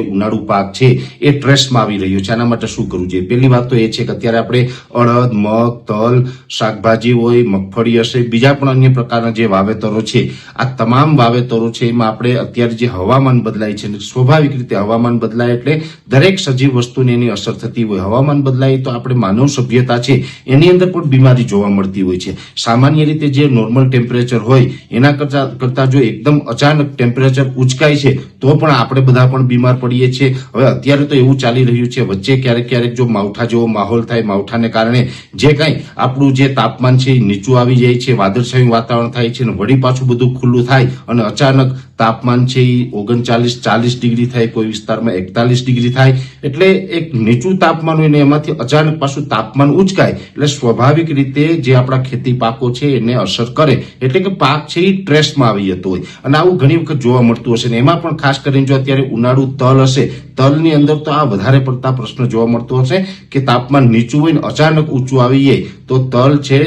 ઉનાળુ પાક છે એ ટ્રેસમાં આવી રહ્યો છે, આના માટે શું કરવું જોઈએ? પહેલી વાત તો એ છે કે અત્યારે આપણે અડદ, મગ, તલ, શાકભાજી હોય, મગફળી હશે, બીજા પણ અન્ય પ્રકારના જે વાવેતરો છે, આ તમામ વાવેતરો છે એમાં આપણે અત્યારે જે હવામાન બદલાય છે, સ્વાભાવિક રીતે હવામાન બદલાય એટલે દરેક સજીવ વસ્તુને એની અસર થતી હોય. હવામાન બદલાય તો આપણે માનવ સભ્યતા છે એની અંદર પણ બીમારી જોવા મળતી હોય છે. સામાન્ય રીતે જે નોર્મલ ટેમ્પરેચર હોય એના કરતા જો એકદમ અચાનક ટેમ્પરેચર ઉચકાય છે તો પણ આપણે બધા પણ બીમાર પડીએ છીએ. હવે અત્યારે તો એવું ચાલી રહ્યું છે, વચ્ચે ક્યારેક જો માવઠા જેવો માહોલ થાય, માવઠાને કારણે જે કાંઈ આપણું જે તાપમાન છે એ નીચું આવી જાય છે, વાદળછાયું વાતાવરણ થાય છે, અને વળી પાછું બધું ખુલ્લું થાય અને અચાનક તાપમાન છે એ 39-40 ડિગ્રી થાય, કોઈ વિસ્તારમાં 41 ડિગ્રી થાય. એટલે એક નીચું તાપમાન હોય ને એમાંથી અચાનક પાછું તાપમાન ઉચકાય એટલે સ્વાભાવિક રીતે જે આપણા ખેતી પાકો છે એને અસર કરે, એટલે કે પાક છે એ ટ્રેસમાં આવી જતો હોય. અને આવું ઘણી વખત જોવા મળતું હશે. ને એમાં પણ ખાસ કરીને જો અત્યારે ઉનાળુ તલ હશે, તલની અંદર તો આ વધારે પડતા પ્રશ્ન જોવા મળતો હશે કે તાપમાન નીચું હોય ને અચાનક ઊંચું આવી જાય તો તલ છે,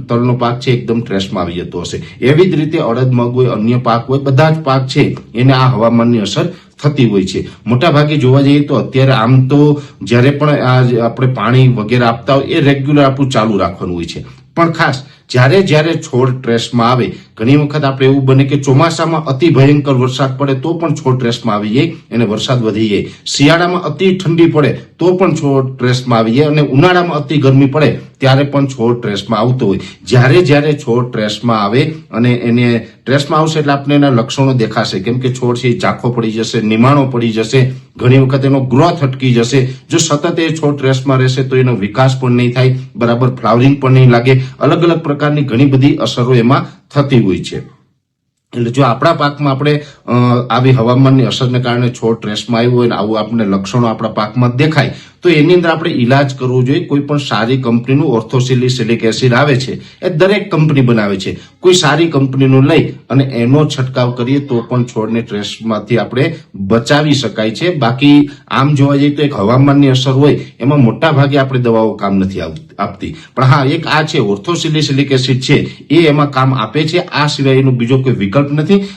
તલનો પાક છે એકદમ ટ્રેસમાં આવી જતો હશે. એવી જ રીતે અડદ, મગ હોય, અન્ય પાક હોય, બધા જ પાક છે એને આ હવામાનની અસર થતી હોય છે. મોટા ભાગે જોવા જઈએ તો અત્યારે આમ તો જ્યારે પણ આપણે પાણી વગેરે આપતા હોય એ રેગ્યુલર આપણું ચાલુ રાખવાનું હોય છે, પણ ખાસ જ્યારે છોડ ટ્રેસમાં આવે, ઘણી વખત આપણે એવું બને કે ચોમાસામાં અતિ ભયંકર વરસાદ પડે તો પણ છોડ ટ્રેસમાં આવી જાય અને વરસાદ વધી જાય, શિયાળામાં અતિ ઠંડી પડે તો પણ છોડ ટ્રેસમાં આવી જાય, અને ઉનાળામાં અતિ ગરમી પડે ત્યારે પણ છોડ ટ્રેસમાં આવતો હોય. જ્યારે છોડ ટ્રેસમાં આવે અને એને ટ્રેસમાં આવશે એટલે આપણે એના લક્ષણો દેખાશે, કેમ કે છોડ છે એ ઝાંખો પડી જશે, નિમાણો પડી જશે, ઘણી વખત એનો ગ્રોથ અટકી જશે. જો સતત એ છોડ ટ્રેસમાં રહેશે તો એનો વિકાસ પણ નહીં થાય, બરાબર ફ્લાવરિંગ પણ નહીં લાગે, અલગ અલગ પ્રકારની ઘણી બધી અસરો એમાં થતી હોય છે. એટલે જો આપણા પાકમાં આપણે આવી હવામાનની અસરને કારણે છોડ ટ્રેસમાં આવ્યો હોય ને આવું આપણને લક્ષણો આપણા પાકમાં દેખાય તો એની અંદર આપણે ઈલાજ કરવો જોઈએ. કોઈ પણ સારી કંપનીનું ઓર્થોસિલિક એસિડ આવે છે, એ દરેક કંપની બનાવે છે, કોઈ સારી કંપનીનું લઈ અને એનો છંટકાવ કરીએ તો પણ છોડને ટ્રેસમાંથી આપણે બચાવી શકાય છે. બાકી આમ જોવા જઈએ તો એક હવામાનની અસર હોય એમાં મોટા ભાગે આપણે દવાઓ કામ નથી આપતી, પણ હા એક આ છે ઓર્થોસિલિક એસિડ છે એ એમાં કામ આપે છે. આ સિવાય એનો બીજો કોઈ વિકલ્પ નથી.